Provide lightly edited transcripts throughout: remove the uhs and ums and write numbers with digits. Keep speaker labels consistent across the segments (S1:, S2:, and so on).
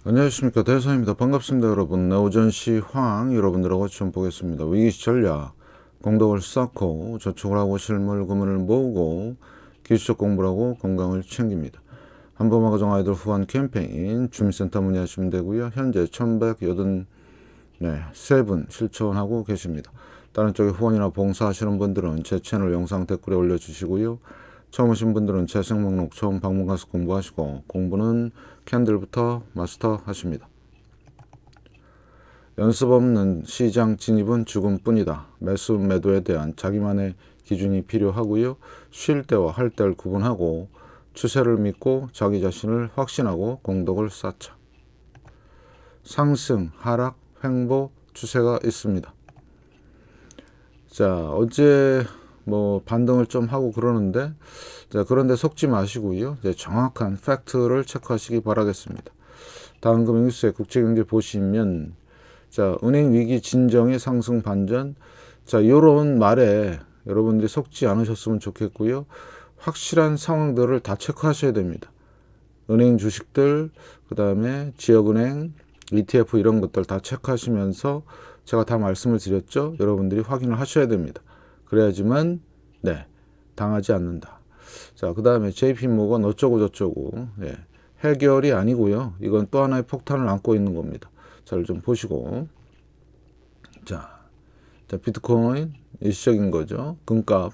S1: 안녕하십니까, 대선입니다. 반갑습니다 여러분. 오전시 황 여러분들하고 처음 보겠습니다. 위기시 전략, 공덕을 쌓고 저축을 하고 실물 금을 모으고 기술적 공부를 하고 건강을 챙깁니다. 한번만 가정 아이들 후원 캠페인 주민센터 문의하시면 되고요. 현재 1183분 실천하고 계십니다. 다른 쪽에 후원이나 봉사하시는 분들은 제 채널 영상 댓글에 올려주시고요. 처음 오신 분들은 재생 목록 처음 방문 가서 공부하시고, 공부는 캔들부터 마스터 하십니다. 연습 없는 시장 진입은 죽음뿐이다. 매수 매도에 대한 자기만의 기준이 필요하고요. 쉴 때와 할 때를 구분하고 추세를 믿고 자기 자신을 확신하고 공덕을 쌓자. 상승, 하락, 횡보 추세가 있습니다. 자, 어제 반등을 좀 하고 그러는데, 자, 그런데 속지 마시고요. 이제 정확한 팩트를 체크하시기 바라겠습니다. 다음 금융 뉴스의 국제경제 보시면, 자, 은행 위기 진정의 상승 반전. 자, 요런 말에 여러분들이 속지 않으셨으면 좋겠고요. 확실한 상황들을 다 체크하셔야 됩니다. 은행 주식들, 그 다음에 지역은행, ETF 이런 것들 다 체크하시면서 제가 다 말씀을 드렸죠. 여러분들이 확인을 하셔야 됩니다. 그래야지만 당하지 않는다. 자, 그 다음에 JP모건 어쩌고 저쩌고, 해결이 아니고요. 이건 또 하나의 폭탄을 안고 있는 겁니다. 잘 좀 보시고. 자, 비트코인 일시적인 거죠. 금값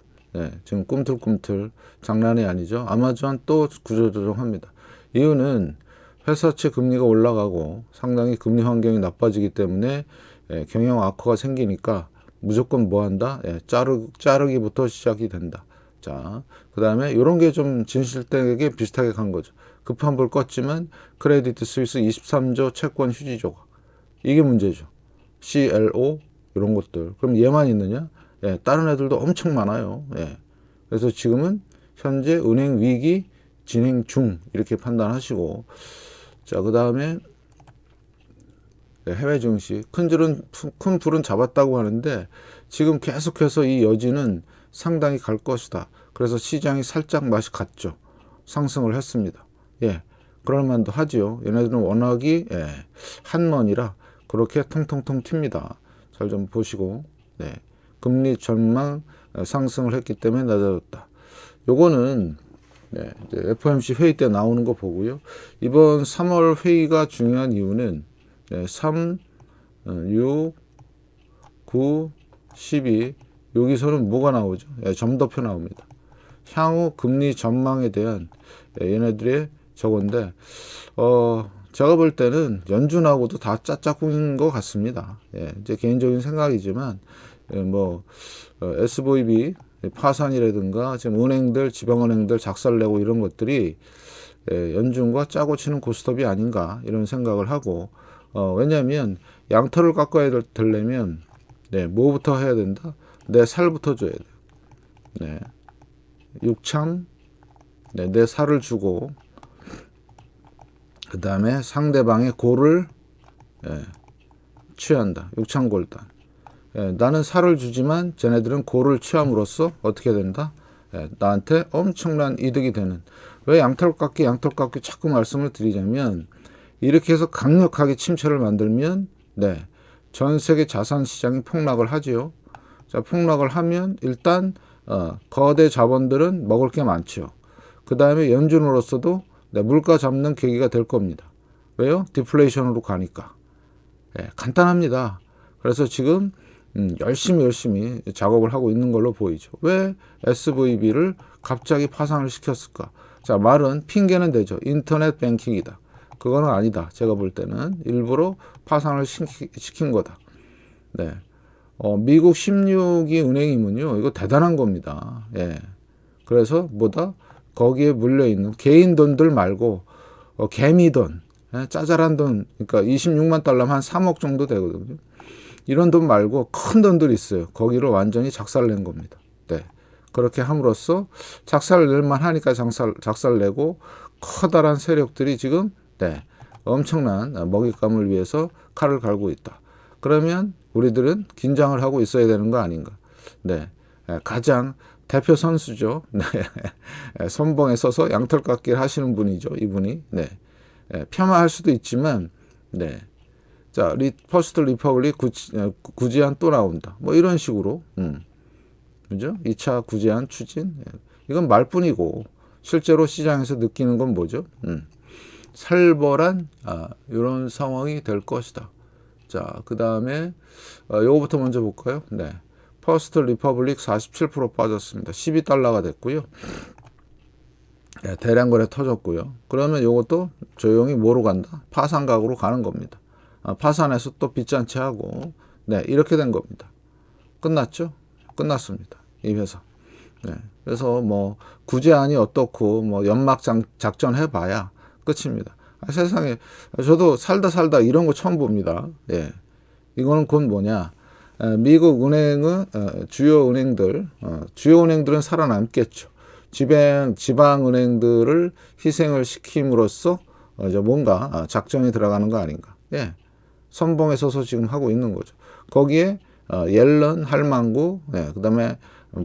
S1: 지금 꿈틀꿈틀 장난이 아니죠. 아마존 또 구조조정합니다. 이유는 회사채 금리가 올라가고 상당히 금리 환경이 나빠지기 때문에 경영 악화가 생기니까 무조건 뭐 한다? 자르기부터 시작이 된다. 자, 그 다음에 이런 게 좀 진실되게 비슷하게 간 거죠. 급한 불 껐지만 크레디트 스위스 23조 채권 휴지 조각. 이게 문제죠. CLO 이런 것들. 그럼 얘만 있느냐? 다른 애들도 엄청 많아요. 그래서 지금은 현재 은행 위기 진행 중 이렇게 판단하시고, 자, 그 다음에 해외 증시 큰 불은 잡았다고 하는데 지금 계속해서 이 여지는 상당히 갈 것이다. 그래서 시장이 살짝 맛이 갔죠. 상승을 했습니다. 그럴만도 하지요. 얘네들은 워낙이 한먼이라 그렇게 통통통 튑니다. 잘 좀 보시고, 금리 전망 상승을 했기 때문에 낮아졌다. 요거는 이제 FOMC 회의 때 나오는 거 보고요. 이번 3월 회의가 중요한 이유는 3, 6, 9, 12 여기서는 뭐가 나오죠? 점도표 나옵니다. 향후 금리 전망에 대한 얘네들의 저건데, 제가 볼 때는 연준하고도 다 짜짝꿍인 것 같습니다. 이제 개인적인 생각이지만, SVB 파산이라든가 지금 은행들, 지방은행들 작살내고 이런 것들이 연준과 짜고 치는 고스톱이 아닌가 이런 생각을 하고, 왜냐하면 양털을 깎아야 되려면 뭐부터 해야 된다? 내 살부터 줘야 돼요. 육참, 내 살을 주고, 그 다음에 상대방의 골을 취한다. 육창골단. 나는 살을 주지만 쟤네들은 골을 취함으로써 어떻게 된다? 나한테 엄청난 이득이 되는. 왜 양털깎기 자꾸 말씀을 드리자면, 이렇게 해서 강력하게 침체를 만들면 전 세계 자산 시장이 폭락을 하지요. 자, 폭락을 하면 일단 거대 자본들은 먹을 게 많죠. 그 다음에 연준으로서도 물가 잡는 계기가 될 겁니다. 왜요? 디플레이션으로 가니까. 간단합니다. 그래서 지금 열심히 작업을 하고 있는 걸로 보이죠. 왜 SVB를 갑자기 파산을 시켰을까? 자, 말은 핑계는 되죠. 인터넷 뱅킹이다. 그거는 아니다. 제가 볼 때는 일부러 파산을 시킨 거다. 미국 16위 은행이면요, 이거 대단한 겁니다. 그래서 거기에 물려있는 개인 돈들 말고 개미 돈, 짜잘한 돈, 그러니까 26만 달러면 한 3억 정도 되거든요. 이런 돈 말고 큰 돈들이 있어요. 거기를 완전히 작살낸 겁니다. 그렇게 함으로써 작살낼만 하니까 작살내고, 커다란 세력들이 지금 엄청난 먹잇감을 위해서 칼을 갈고 있다. 그러면 우리들은 긴장을 하고 있어야 되는 거 아닌가? 가장 대표 선수죠. 선봉에 서서 양털깎기를 하시는 분이죠. 이분이 폄하할 수도 있지만 네. 자, 퍼스트 리퍼블릭 구제안 또 나온다. 뭐 이런 식으로. 그죠? 2차 구제안 추진. 이건 말뿐이고 실제로 시장에서 느끼는 건 뭐죠? 살벌한 이런 상황이 될 것이다. 자, 그 다음에 요거부터 먼저 볼까요? 네. 퍼스트 리퍼블릭 47% 빠졌습니다. 12달러가 됐고요. 네, 대량 거래 터졌고요. 그러면 요것도 조용히 뭐로 간다? 파산각으로 가는 겁니다. 파산해서 또 빚잔치 하고, 네, 이렇게 된 겁니다. 끝났죠? 끝났습니다. 이 회사. 네. 그래서 뭐 구제안이 어떻고 뭐 연막 작전 해봐야 끝입니다. 세상에 저도 살다 이런 거 처음 봅니다. 예. 이거는 곧 뭐냐? 미국 은행은 주요 은행들은 살아남겠죠. 지방 은행들을 희생을 시킴으로써 이제 뭔가 작전이 들어가는 거 아닌가? 예. 선봉에 서서 지금 하고 있는 거죠. 거기에 옐런, 할망구, 네, 그다음에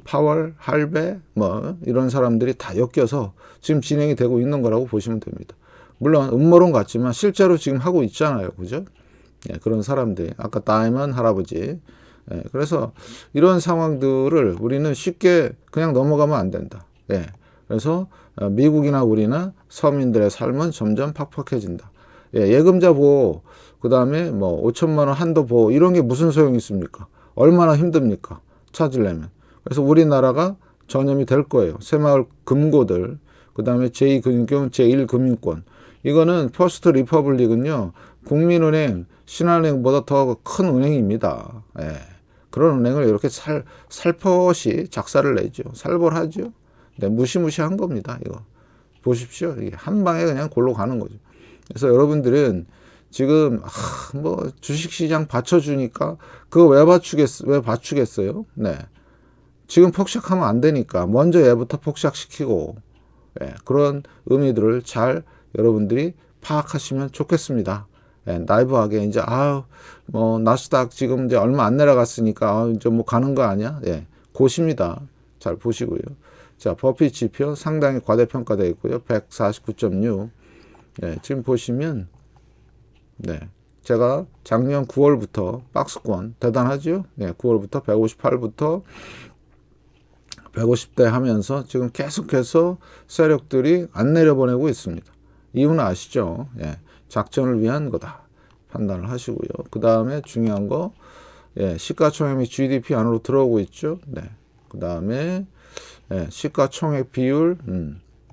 S1: 파월, 할배 뭐 이런 사람들이 다 엮여서 지금 진행이 되고 있는 거라고 보시면 됩니다. 물론 음모론 같지만 실제로 지금 하고 있잖아요. 그죠? 예, 그런 사람들이 아까 다이먼 할아버지. 예, 그래서 이런 상황들을 우리는 쉽게 그냥 넘어가면 안 된다. 예, 그래서 미국이나 우리나 서민들의 삶은 점점 팍팍해진다. 예, 예금자 보호, 그 다음에 뭐 5천만 원 한도 보호 이런 게 무슨 소용이 있습니까? 얼마나 힘듭니까? 찾으려면. 그래서 우리나라가 전염이 될 거예요. 새마을 금고들, 그 다음에 제2금융권, 제1금융권. 이거는 퍼스트 리퍼블릭은요, 국민은행, 신한은행보다 더 큰 은행입니다. 예. 그런 은행을 이렇게 살포시 작사를 내죠. 살벌하죠. 네, 무시무시한 겁니다. 이거 보십시오. 이게 한 방에 그냥 골로 가는 거죠. 그래서 여러분들은 지금 뭐 주식시장 받쳐주니까 그거 왜 받추겠어요? 네. 지금 폭삭하면 안 되니까 먼저 얘부터 폭삭시키고, 예, 그런 의미들을 잘 여러분들이 파악하시면 좋겠습니다. 예, 나이브하게 이제 뭐 나스닥 지금 이제 얼마 안 내려갔으니까 이제 뭐 가는 거 아니야? 예, 고십니다. 잘 보시고요. 자, 버핏 지표 상당히 과대평가되어 있고요. 149.6. 네, 지금 보시면 네, 제가 작년 9월부터 박스권 대단하죠? 네, 9월부터 158부터 150대 하면서 지금 계속해서 세력들이 안 내려보내고 있습니다. 이유는 아시죠? 예, 작전을 위한 거다. 판단을 하시고요. 그 다음에 중요한 거, 예, 시가총액이 GDP 안으로 들어오고 있죠. 네. 그 다음에 예, 시가총액 비율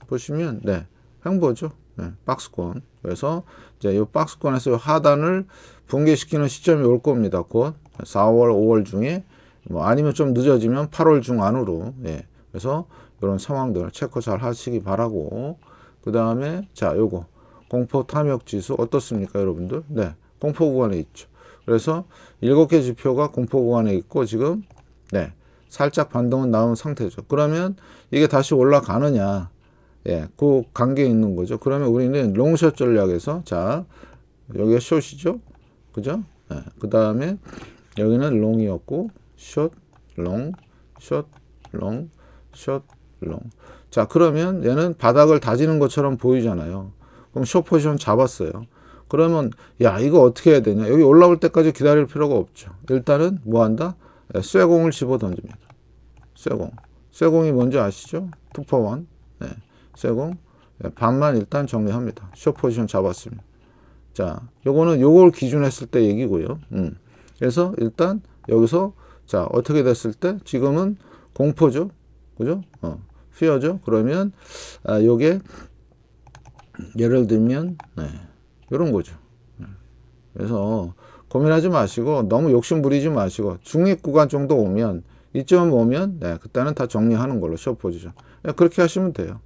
S1: 보시면 네, 횡보죠. 네, 박스권. 그래서 이제 이 박스권에서 하단을 붕괴시키는 시점이 올 겁니다. 곧 4월, 5월 중에 뭐 아니면 좀 늦어지면 8월 중 안으로. 예. 그래서 이런 상황들 체크 잘 하시기 바라고. 그 다음에 자, 요거 공포 탐욕 지수 어떻습니까, 여러분들? 네, 공포 구간에 있죠. 그래서 7개 지표가 공포 구간에 있고 지금 네, 살짝 반등은 나온 상태죠. 그러면 이게 다시 올라가느냐? 예, 그 관계에 있는 거죠. 그러면 우리는 롱숏 전략에서 자, 여기가 숏이죠. 그죠? 예, 그 다음에 여기는 롱이었고 숏, 롱, 숏, 롱, 숏, 롱. 자, 그러면 얘는 바닥을 다지는 것처럼 보이잖아요. 그럼 숏 포지션 잡았어요. 그러면 야, 이거 어떻게 해야 되냐? 여기 올라올 때까지 기다릴 필요가 없죠. 일단은 뭐 한다? 쇠공을 집어 던집니다. 쇠공. 쇠공이 뭔지 아시죠? 투퍼원. 네. 쇠공. 네. 반만 일단 정리합니다. 숏 포지션 잡았으면. 자, 요거는 요걸 기준했을 때 얘기고요. 그래서 일단 여기서 자, 어떻게 됐을 때 지금은 공포죠. 그죠? 피어죠. 그러면 요게 예를 들면 네. 요런 거죠. 그래서 고민하지 마시고 너무 욕심 부리지 마시고 중립 구간 정도 오면 이쯤 오면 네, 그때는 다 정리하는 걸로 숏 포지션. 네, 그렇게 하시면 돼요.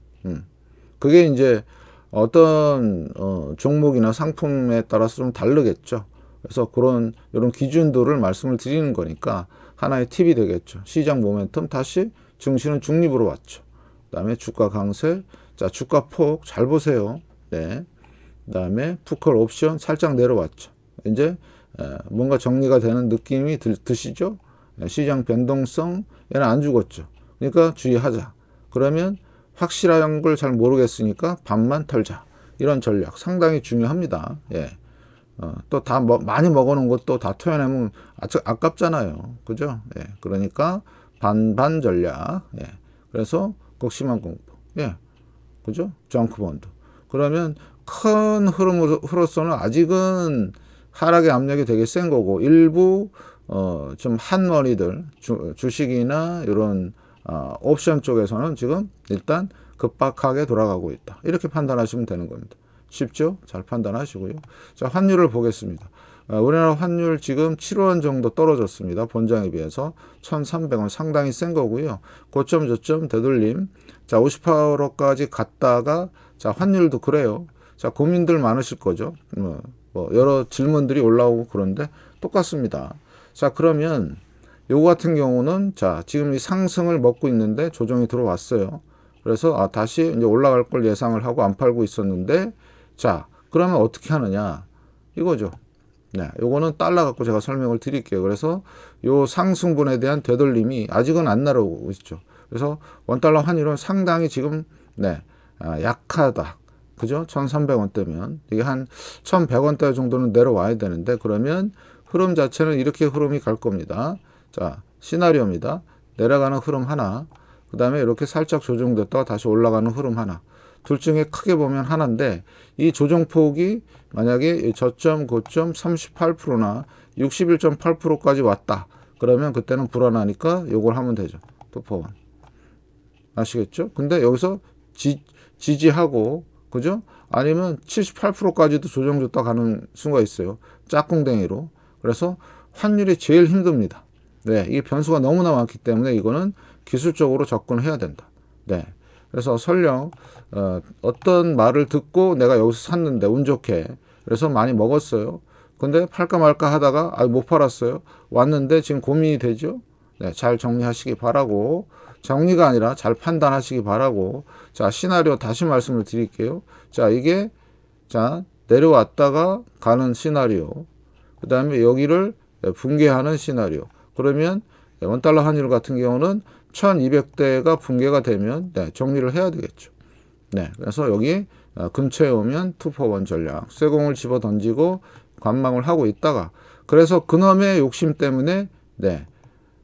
S1: 그게 이제 어떤 종목이나 상품에 따라서 좀 다르겠죠. 그래서 그런 이런 기준도를 말씀을 드리는 거니까 하나의 팁이 되겠죠. 시장 모멘텀 다시 증시는 중립으로 왔죠. 그다음에 주가 강세, 자 주가 폭 잘 보세요. 네. 그다음에 푸컬 옵션 살짝 내려왔죠. 이제 뭔가 정리가 되는 느낌이 드시죠? 시장 변동성 얘는 안 죽었죠. 그러니까 주의하자. 그러면 확실한 걸 잘 모르겠으니까 반만 털자. 이런 전략 상당히 중요합니다. 예. 또 다 많이 먹어놓은 것도 다 토해내면 아깝잖아요. 그죠? 예. 그러니까 반반 전략. 예. 그래서 극심한 공부. 예. 그죠? 정크본드. 그러면 큰 흐름으로서는 아직은 하락의 압력이 되게 센 거고, 일부 좀 한머리들 주식이나 이런 옵션 쪽에서는 지금 일단 급박하게 돌아가고 있다. 이렇게 판단하시면 되는 겁니다. 쉽죠? 잘 판단하시고요. 자, 환율을 보겠습니다. 우리나라 환율 지금 7원 정도 떨어졌습니다. 본장에 비해서 1,300원 상당히 센 거고요. 고점 저점 되돌림. 자, 58원까지 갔다가 자, 환율도 그래요. 자, 고민들 많으실 거죠. 뭐 여러 질문들이 올라오고 그런데 똑같습니다. 자, 그러면 요거 같은 경우는 자, 지금 이 상승을 먹고 있는데 조정이 들어왔어요. 그래서 다시 이제 올라갈 걸 예상을 하고 안 팔고 있었는데, 자, 그러면 어떻게 하느냐 이거죠. 네, 요거는 달러 갖고 제가 설명을 드릴게요. 그래서 요 상승분에 대한 되돌림이 아직은 안 날아오고 있죠. 그래서 원달러 환율은 상당히 지금 약하다. 그죠? 1,300원대면 이게 한 1,100원대 정도는 내려와야 되는데, 그러면 흐름 자체는 이렇게 흐름이 갈 겁니다. 자, 시나리오입니다. 내려가는 흐름 하나, 그 다음에 이렇게 살짝 조정됐다가 다시 올라가는 흐름 하나. 둘 중에 크게 보면 하나인데, 이 조정폭이 만약에 저점 고점 38%나 61.8%까지 왔다. 그러면 그때는 불안하니까 요걸 하면 되죠. 투포원. 아시겠죠? 근데 여기서 지지하고, 그죠? 아니면 78%까지도 조정 줬다 가는 수가 있어요. 짝꿍댕이로. 그래서 환율이 제일 힘듭니다. 네, 이게 변수가 너무나 많기 때문에 이거는 기술적으로 접근해야 된다. 네. 그래서 설령 어떤 말을 듣고 내가 여기서 샀는데 운 좋게 그래서 많이 먹었어요. 근데 팔까 말까 하다가 못 팔았어요. 왔는데 지금 고민이 되죠. 네, 잘 정리하시기 바라고, 정리가 아니라 잘 판단하시기 바라고. 자, 시나리오 다시 말씀을 드릴게요. 자, 이게 자 내려왔다가 가는 시나리오, 그 다음에 여기를 붕괴하는 시나리오. 그러면 원달러 환율 같은 경우는 1200대가 붕괴가 되면 정리를 해야 되겠죠. 네, 그래서 여기 근처에 오면 투포원 전략, 쇠공을 집어 던지고 관망을 하고 있다가, 그래서 그놈의 욕심 때문에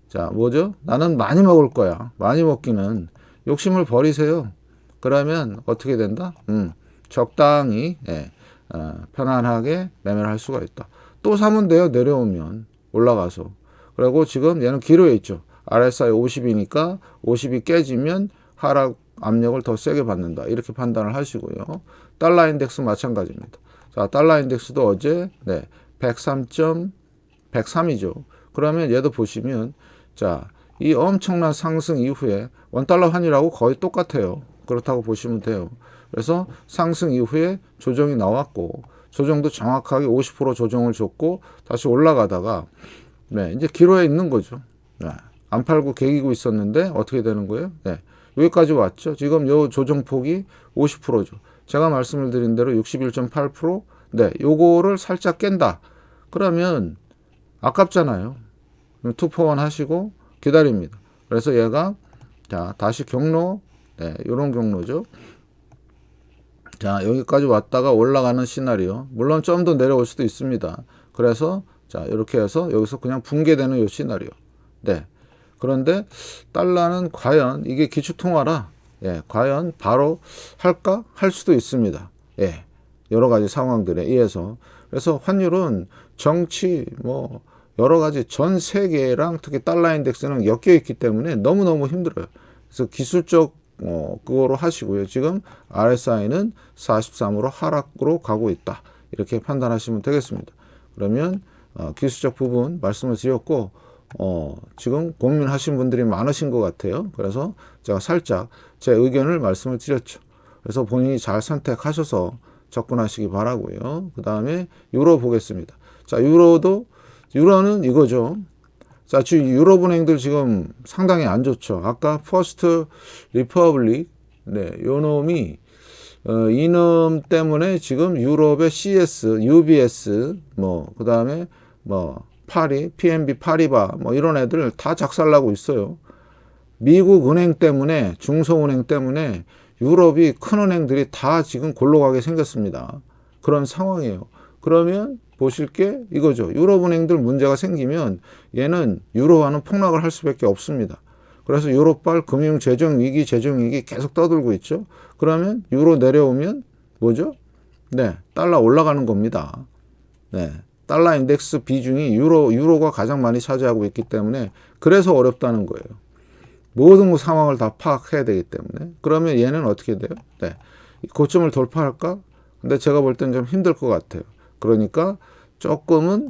S1: 자, 뭐죠? 나는 많이 먹을 거야. 많이 먹기는 욕심을 버리세요. 그러면 어떻게 된다? 적당히 편안하게 매매를 할 수가 있다. 또 사면 돼요. 내려오면 올라가서. 그리고 지금 얘는 기로에 있죠. RSI 50이니까 50이 깨지면 하락 압력을 더 세게 받는다. 이렇게 판단을 하시고요. 달러 인덱스 마찬가지입니다. 자, 달러 인덱스도 어제 103.103이죠. 그러면 얘도 보시면 자, 이 엄청난 상승 이후에 원달러 환율하고 거의 똑같아요. 그렇다고 보시면 돼요. 그래서 상승 이후에 조정이 나왔고, 조정도 정확하게 50% 조정을 줬고 다시 올라가다가 이제 기로에 있는 거죠. 안 팔고 개기고 있었는데 어떻게 되는 거예요? 여기까지 왔죠. 지금 요 조정폭이 50%죠. 제가 말씀을 드린 대로 61.8%. 요거를 살짝 깬다. 그러면 아깝잖아요. 투포원 하시고 기다립니다. 그래서 얘가 자, 다시 경로, 요런 경로죠. 자, 여기까지 왔다가 올라가는 시나리오. 물론 좀 더 내려올 수도 있습니다. 그래서 자, 이렇게 해서 여기서 그냥 붕괴되는 요 시나리오. 그런데 달러는 과연 이게 기축통화라 과연 바로 할까? 할 수도 있습니다. 여러 가지 상황들에 의해서. 그래서 환율은 정치 뭐 여러 가지 전 세계랑 특히 달러 인덱스는 엮여 있기 때문에 너무너무 힘들어요. 그래서 기술적 그거로 하시고요. 지금 RSI는 43으로 하락으로 가고 있다. 이렇게 판단하시면 되겠습니다. 그러면 기술적 부분 말씀을 드렸고, 지금 고민하신 분들이 많으신 것 같아요. 그래서 제가 살짝 제 의견을 말씀을 드렸죠. 그래서 본인이 잘 선택하셔서 접근하시기 바라고요. 그 다음에 유로 보겠습니다. 자, 유로는 이거죠. 자, 지금 유럽은행들 지금 상당히 안 좋죠. 아까 퍼스트 리퍼블릭, 요 놈이 이놈 때문에 지금 유럽의 CS, UBS, 그 다음에 파리, PNB 파리바, 이런 애들 다 작살나고 있어요. 미국 은행 때문에, 중소은행 때문에 유럽이 큰 은행들이 다 지금 골로 가게 생겼습니다. 그런 상황이에요. 그러면 보실 게 이거죠. 유럽은행들 문제가 생기면 얘는 유로화는 폭락을 할 수밖에 없습니다. 그래서 유로발 금융 재정 위기 계속 떠들고 있죠. 그러면 유로 내려오면 뭐죠? 네, 달러 올라가는 겁니다. 네, 달러 인덱스 비중이 유로가 가장 많이 차지하고 있기 때문에 그래서 어렵다는 거예요. 모든 상황을 다 파악해야 되기 때문에. 그러면 얘는 어떻게 돼요? 네, 고점을 돌파할까? 근데 제가 볼 땐 좀 힘들 것 같아요. 그러니까 조금은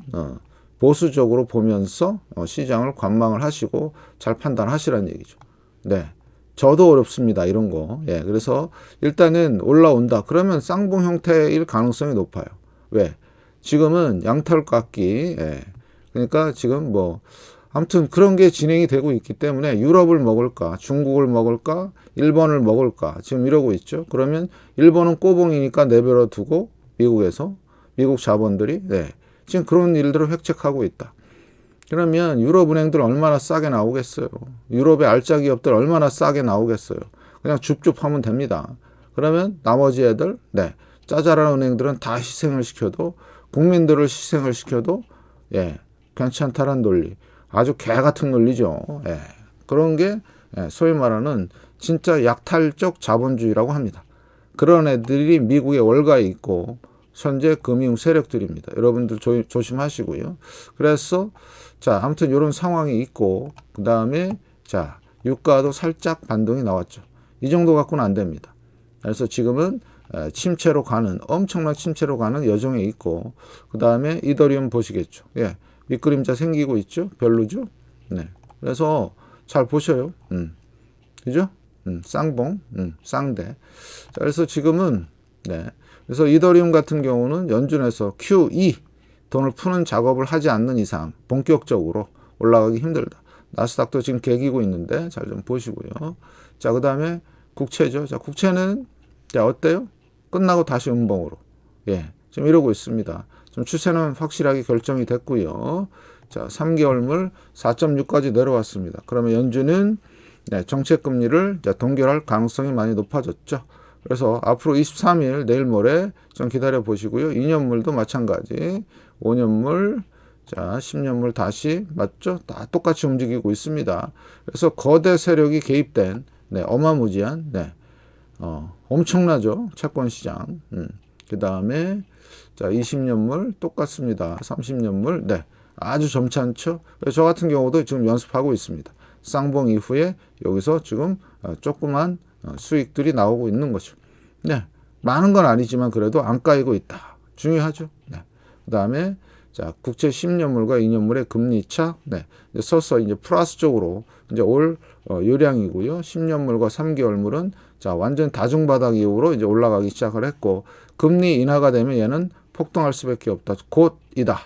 S1: 보수적으로 보면서 시장을 관망을 하시고 잘 판단하시라는 얘기죠. 네, 저도 어렵습니다. 이런 거. 예, 그래서 일단은 올라온다. 그러면 쌍봉 형태일 가능성이 높아요. 왜? 지금은 양털깎기. 예, 그러니까 지금 뭐 아무튼 그런 게 진행이 되고 있기 때문에 유럽을 먹을까, 중국을 먹을까, 일본을 먹을까 지금 이러고 있죠. 그러면 일본은 꼬봉이니까 내버려 두고 미국에서 미국 자본들이 네, 지금 그런 일들을 획책하고 있다. 그러면 유럽 은행들 얼마나 싸게 나오겠어요. 유럽의 알짜 기업들 얼마나 싸게 나오겠어요. 그냥 줍줍하면 됩니다. 그러면 나머지 애들 네, 짜잘한 은행들은 다 희생을 시켜도 국민들을 희생을 시켜도 예, 괜찮다란 논리. 아주 개 같은 논리죠. 예, 그런 게 소위 말하는 진짜 약탈적 자본주의라고 합니다. 그런 애들이 미국의 월가에 있고 현재 금융 세력들입니다. 여러분들 조심하시고요. 그래서 자 아무튼 이런 상황이 있고 그 다음에 자 유가도 살짝 반등이 나왔죠. 이 정도 갖고는 안 됩니다. 그래서 지금은 침체로 가는 엄청난 침체로 가는 여정에 있고 그 다음에 이더리움 보시겠죠. 예. 밑그림자 생기고 있죠? 별로죠? 네. 그래서 잘 보셔요. 그죠? 쌍봉, 쌍대. 자, 그래서 지금은, 네. 그래서 이더리움 같은 경우는 연준에서 QE, 돈을 푸는 작업을 하지 않는 이상, 본격적으로 올라가기 힘들다. 나스닥도 지금 개기고 있는데, 잘 좀 보시고요. 자, 그 다음에 국채죠. 자, 국채는, 자, 어때요? 끝나고 다시 음봉으로. 예. 지금 이러고 있습니다. 좀 추세는 확실하게 결정이 됐고요. 자, 3개월물 4.6까지 내려왔습니다. 그러면 연준은 네, 정책 금리를 동결할 가능성이 많이 높아졌죠. 그래서 앞으로 23일 내일 모레 좀 기다려 보시고요. 2년물도 마찬가지. 5년물, 자, 10년물 다시 맞죠? 다 똑같이 움직이고 있습니다. 그래서 거대 세력이 개입된 네, 어마무지한 네, 엄청나죠. 채권 시장. 그 다음에 자, 20년물 똑같습니다. 30년물 네, 아주 점잖죠. 저 같은 경우도 지금 연습하고 있습니다. 쌍봉 이후에 여기서 지금 조그만 수익들이 나오고 있는 거죠. 네, 많은 건 아니지만 그래도 안 까이고 있다. 중요하죠. 네. 그 다음에 자, 국채 10년물과 2년물의 금리 차, 네, 서서 이제 플러스 쪽으로 이제 올 요량이고요. 10년물과 3개월물은 자, 완전 다중바닥 이후로 이제 올라가기 시작을 했고, 금리 인하가 되면 얘는 폭등할 수밖에 없다. 곧이다.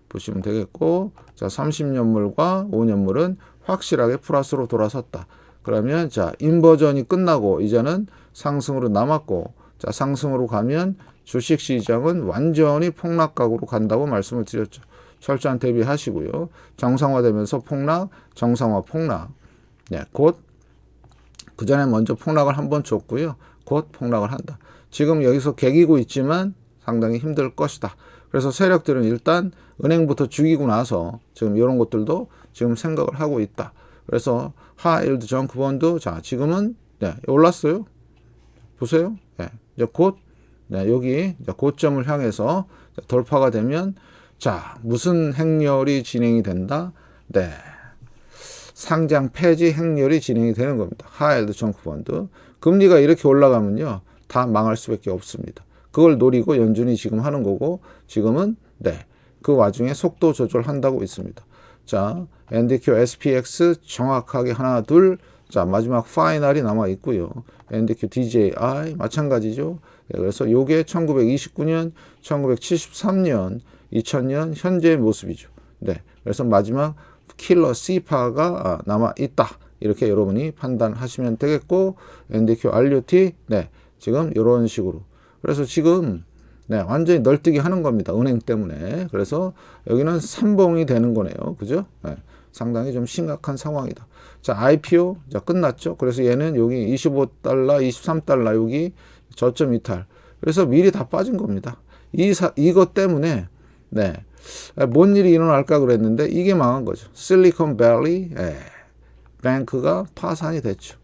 S1: 보시면 되겠고, 자, 30년물과 5년물은 확실하게 플러스로 돌아섰다. 그러면 자, 인버전이 끝나고 이제는 상승으로 남았고, 자, 상승으로 가면 주식 시장은 완전히 폭락각으로 간다고 말씀을 드렸죠. 철저한 대비하시고요. 정상화되면서 폭락, 정상화 폭락. 네, 곧 그 전에 먼저 폭락을 한번 줬고요. 곧 폭락을 한다. 지금 여기서 개기고 있지만 상당히 힘들 것이다. 그래서 세력들은 일단 은행부터 죽이고 나서 지금 이런 것들도 지금 생각을 하고 있다. 그래서 하일드 정크본드 자 지금은 네, 올랐어요. 보세요. 네, 이제 곧 네, 여기 이제 고점을 향해서 돌파가 되면 자 무슨 행렬이 진행이 된다. 네. 상장 폐지 행렬이 진행이 되는 겁니다. 하일드 정크본드 금리가 이렇게 올라가면요 다 망할 수밖에 없습니다. 그걸 노리고 연준이 지금 하는 거고 지금은 네, 그 와중에 속도 조절한다고 있습니다. 자, NDQ, SPX 정확하게 하나, 둘, 자 마지막 파이널이 남아 있고요. NDQ, DJI 마찬가지죠. 네, 그래서 요게 1929년, 1973년, 2000년 현재의 모습이죠. 네, 그래서 마지막 킬러 C파가 남아 있다. 이렇게 여러분이 판단하시면 되겠고 NDQ, RUT 네, 지금 이런 식으로. 그래서 지금 네, 완전히 널뛰기 하는 겁니다. 은행 때문에. 그래서 여기는 삼봉이 되는 거네요. 그죠? 네, 상당히 좀 심각한 상황이다. 자, IPO 자, 끝났죠. 그래서 얘는 여기 25달러, 23달러 여기 저점 이탈. 그래서 미리 다 빠진 겁니다. 이것 때문에 네. 뭔 일이 일어날까 그랬는데 이게 망한 거죠. 실리콘밸리 뱅크가 파산이 됐죠.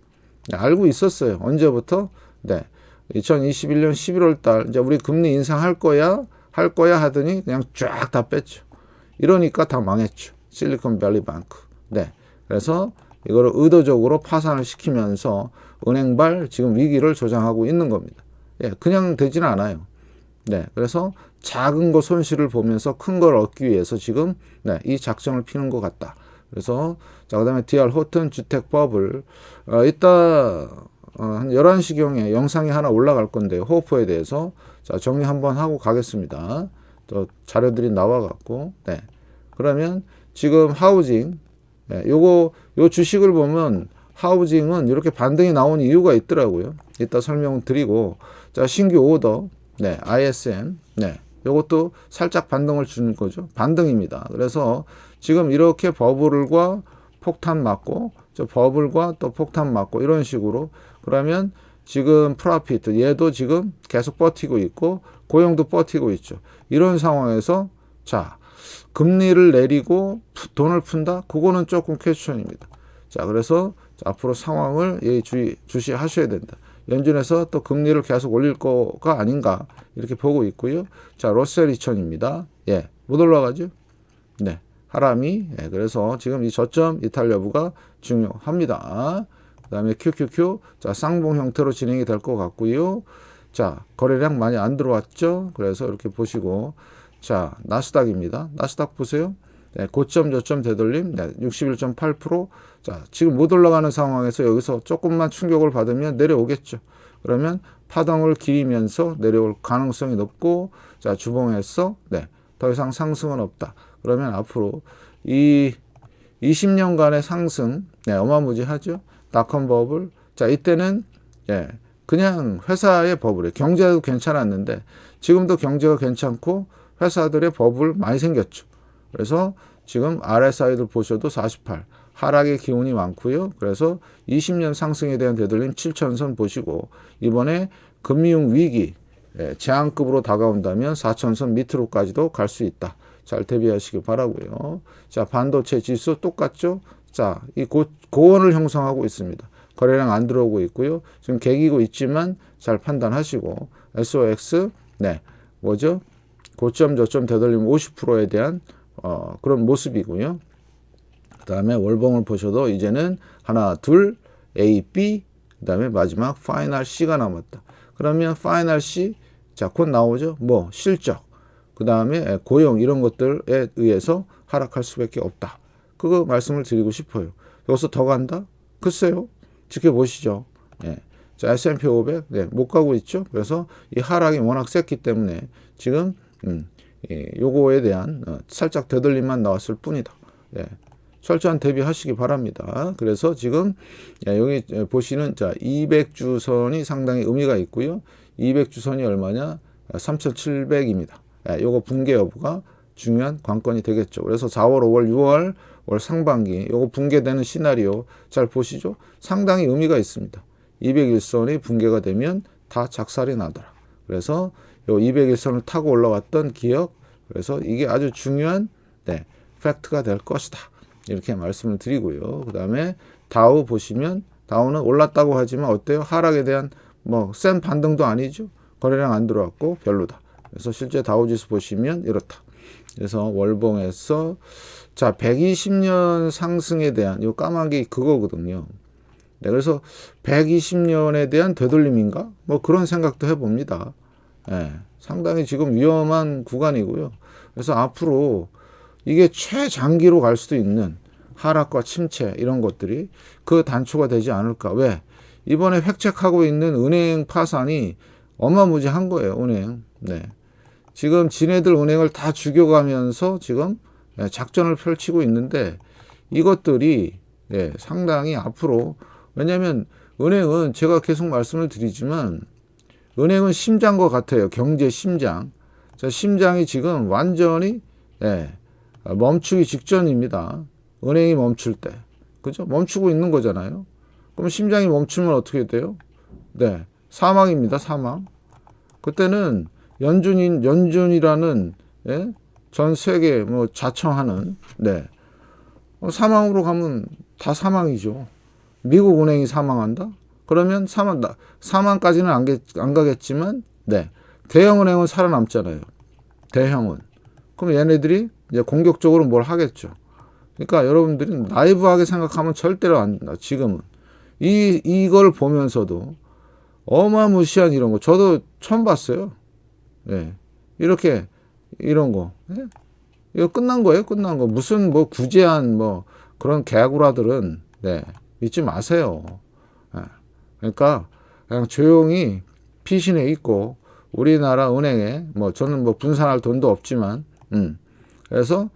S1: 네, 알고 있었어요. 언제부터? 네. 2021년 11월 달 이제 우리 금리 인상할 거야 하더니 그냥 쫙 다 뺐죠. 이러니까 다 망했죠. 실리콘밸리 뱅크. 네. 그래서 이거를 의도적으로 파산을 시키면서 은행발 지금 위기를 조장하고 있는 겁니다. 예, 그냥 되지는 않아요. 네, 그래서 작은 거 손실을 보면서 큰 걸 얻기 위해서 지금 네, 이 작전을 피는 것 같다. 그래서 자 그다음에 DR 호튼 주택 버블 이따 한 11시경에 영상이 하나 올라갈 건데요. 호프에 대해서 자 정리 한번 하고 가겠습니다. 또 자료들이 나와 갖고 네. 그러면 지금 하우징 요 주식을 보면 하우징은 이렇게 반등이 나온 이유가 있더라고요. 이따 설명을 드리고 자 신규 오더 네, ISM 네, 요것도 살짝 반등을 주는 거죠. 반등입니다. 그래서 지금 이렇게 버블과 폭탄 맞고 저 버블과 또 폭탄 맞고 이런 식으로 그러면 지금 프로피트 얘도 지금 계속 버티고 있고 고용도 버티고 있죠. 이런 상황에서 자 금리를 내리고 돈을 푼다? 그거는 조금 퀘스천입니다. 자 그래서 앞으로 상황을 주시하셔야 된다. 연준에서 또 금리를 계속 올릴 거가 아닌가 이렇게 보고 있고요. 자 러셀 2000입니다. 예, 못 올라가죠? 네, 하람이 그래서 지금 이 저점 이탈 여부가 중요합니다. 그 다음에 QQQ 자 쌍봉 형태로 진행이 될 것 같고요. 자 거래량 많이 안 들어왔죠? 그래서 이렇게 보시고 자 나스닥입니다. 나스닥 보세요. 네, 고점 저점 되돌림 네, 61.8%. 자 지금 못 올라가는 상황에서 여기서 조금만 충격을 받으면 내려오겠죠. 그러면 파동을 기리면서 내려올 가능성이 높고 자 주봉에서 네, 더 이상 상승은 없다. 그러면 앞으로 이 20년간의 상승 네, 어마무지하죠. 닷컴 버블 자 이때는 예, 그냥 회사의 버블이에요. 경제도 괜찮았는데 지금도 경제가 괜찮고 회사들의 버블 많이 생겼죠. 그래서 지금 RSI들 보셔도 48 하락의 기운이 많고요. 그래서 20년 상승에 대한 되돌림 7,000선 보시고 이번에 금융 위기 제한급으로 다가온다면 4,000선 밑으로까지도 갈 수 있다. 잘 대비하시기 바라고요. 자 반도체 지수 똑같죠. 자 이 고원을 형성하고 있습니다. 거래량 안 들어오고 있고요. 지금 개기고 있지만 잘 판단하시고 SOX 네 뭐죠? 고점 저점 되돌림 50%에 대한 그런 모습이고요. 그 다음에 월봉을 보셔도 이제는 하나, 둘, A, B, 그 다음에 마지막 파이널 C가 남았다. 그러면 파이널 C, 자, 곧 나오죠. 뭐 실적, 그 다음에 고용 이런 것들에 의해서 하락할 수밖에 없다. 그거 말씀을 드리고 싶어요. 여기서 더 간다? 글쎄요. 지켜보시죠. 예. 자, S&P 500, 네, 못 가고 있죠. 그래서 이 하락이 워낙 셌기 때문에 지금 요거에 대한 살짝 되돌림만 나왔을 뿐이다. 예. 철저한 대비하시기 바랍니다. 그래서 지금 여기 보시는 자 200주선이 상당히 의미가 있고요. 200주선이 얼마냐? 3,700입니다. 예, 요거 붕괴 여부가 중요한 관건이 되겠죠. 그래서 4월, 5월, 6월 월 상반기 요거 붕괴되는 시나리오 잘 보시죠. 상당히 의미가 있습니다. 201선이 붕괴가 되면 다 작살이 나더라. 그래서 요 201선을 타고 올라왔던 기업 그래서 이게 아주 중요한 네, 팩트가 될 것이다. 이렇게 말씀을 드리고요. 그 다음에 다우 보시면 다우는 올랐다고 하지만 어때요? 하락에 대한 뭐 센 반등도 아니죠. 거래량 안 들어왔고 별로다. 그래서 실제 다우지수 보시면 이렇다. 그래서 월봉에서 자 120년 상승에 대한 이 까마귀 그거거든요. 네, 그래서 120년에 대한 되돌림인가? 뭐 그런 생각도 해봅니다. 네, 상당히 지금 위험한 구간이고요. 그래서 앞으로 이게 최장기로 갈 수도 있는 하락과 침체 이런 것들이 그 단초가 되지 않을까. 왜? 이번에 획책하고 있는 은행 파산이 어마무지한 거예요. 은행. 네. 지금 지네들 은행을 다 죽여가면서 지금 작전을 펼치고 있는데 이것들이 상당히 앞으로 왜냐하면 은행은 제가 계속 말씀을 드리지만 은행은 심장과 같아요. 경제 심장. 자, 심장이 지금 완전히 멈추기 직전입니다. 은행이 멈출 때. 그죠? 멈추고 있는 거잖아요. 그럼 심장이 멈추면 어떻게 돼요? 네. 사망입니다. 사망. 그때는 연준이라는 전 세계 뭐 자청하는 네. 사망으로 가면 다 사망이죠. 미국 은행이 사망한다? 그러면 사망까지는 안 가겠지만 네. 대형 은행은 살아남잖아요. 대형은. 그럼 얘네들이 이제 공격적으로 뭘 하겠죠. 그러니까 여러분들이 나이브하게 생각하면 절대로 안 된다. 지금은. 이걸 보면서도 어마무시한 이런 거 저도 처음 봤어요. 예. 이렇게 이런 거. 예? 이거 끝난 거예요. 끝난 거. 무슨 뭐 구제한 뭐 그런 개구라들은 네. 믿지 마세요. 예. 그러니까 그냥 조용히 피신해 있고 우리나라 은행에 뭐 저는 뭐 분산할 돈도 없지만 그래서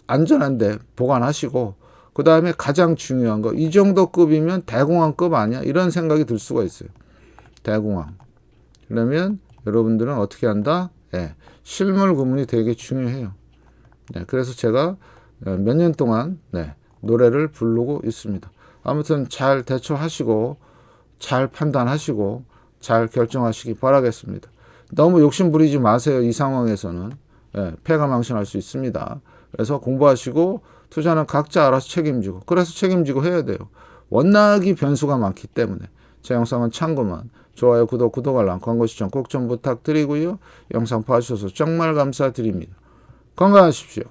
S1: 안전한데 보관하시고 그 다음에 가장 중요한 거 이 정도 급이면 대공황급 아니야? 이런 생각이 들 수가 있어요. 대공황. 그러면 여러분들은 어떻게 한다? 예, 실물 구문이 되게 중요해요. 네, 그래서 제가 몇 년 동안 네, 노래를 부르고 있습니다. 아무튼 잘 대처하시고 잘 판단하시고 잘 결정하시기 바라겠습니다. 너무 욕심 부리지 마세요. 이 상황에서는 예, 패가망신할 수 있습니다. 그래서 공부하시고 투자는 각자 알아서 책임지고 그래서 책임지고 해야 돼요. 워낙이 변수가 많기 때문에 제 영상은 참고만 좋아요, 구독 알람, 광고 시청 꼭 좀 부탁드리고요. 영상 봐주셔서 정말 감사드립니다. 건강하십시오.